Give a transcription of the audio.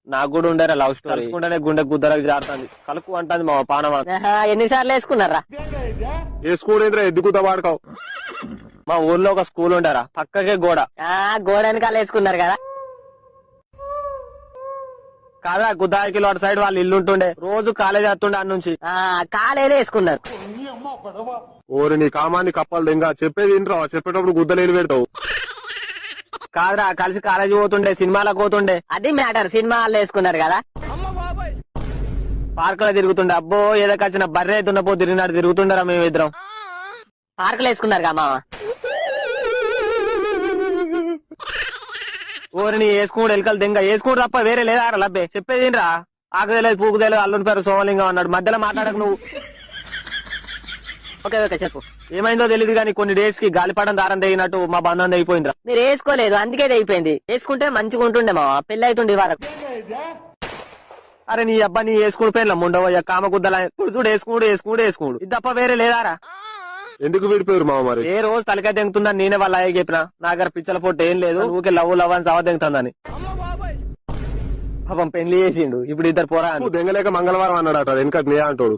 నాకు కూడా ఉండేరా love story తెలుసుకుంటేనే గుండె గుద్దరకు జారుతుంది కలుపు అంటుంది మా పానమా. ఎన్నిసార్లు వేసుకున్నారా? వేసుకోడేంద్రా ఎద్దుకుతా వాడుకోవు. మా ఊర్లో ఒక స్కూల్ ఉండేరా పక్కకే గోడ. గోడ వెనకాల వేసుకున్నారు కదా. కాదా గుద్దాకిలో అటు సైడ్ వాళ్ళు ఇల్లు ఉంటుండే రోజు కాలేజ్ వస్తుండే అన్న నుంచి. కాలేజీ వేసుకున్నారు. ఓరి నీ కామాన్ని కప్పాలి దెంగా చెప్పేది ఇంట్రా చెప్పేటప్పుడు గుద్దలేని పెడతావు. కాదురా కలిసి కాలేజీ పోతుండే సినిమాలకు పోతుండే. అది మ్యాటర్. సినిమా వాళ్ళు వేసుకున్నారు కదా. పార్క్ లో తిరుగుతుండే. అబ్బో ఏదొచ్చిన బర్రె దున్నపో తిరిగినాడు తిరుగుతుండరా మేమిద్దరం. పార్కులు వేసుకున్నారు కదా మామ. ఓరిని వేసుకున్నాడు ఎలుకలు దెంగ వేసుకుడు తప్ప వేరే లేదా లబ్బే చెప్పేది రా. ఆకుదేలేదు పూకుదేలేదు అల్లుని పేరు సోమలింగం అన్నాడు. మధ్యలో మాట్లాడకు నువ్వు. ఓకే ఓకే చెప్పు. ఏమైందో తెలియదు కానీ కొన్ని డేస్ కి గాలిపడం దారం తెగినట్టు మా బంధం తెగిపోయిందిరా. మీరు వేసుకోలేదు అందుకే అయిపోయింది. వేసుకుంటే మంచిగా ఉంటుండే మామ. పెళ్లి అవుతుండే వరకు. అరే నీ అబ్బా నీ వేసుకుని పేర్ల ముండవయ్య కామగుద్దల చూడు వేసుకుడు ఇది తప్ప వేరే లేదారా. ఎందుకు విడిపోయారు మామ మరి? ఏ రోజు తలకాయ తెంగుతుందని నేనే వాళ్ళ అయ్యకి చెప్పిన. నా దగ్గర పిచ్చల పొట్టు ఏం లేదు ఊకే లవ్ అని సావ తెంగుతుందని. పాపం పెళ్లి చేసిండు ఇప్పుడు ఇద్దరు పోరా. దెంగలేక మంగళవారం అన్నాడట వెనక నే అంటాడు.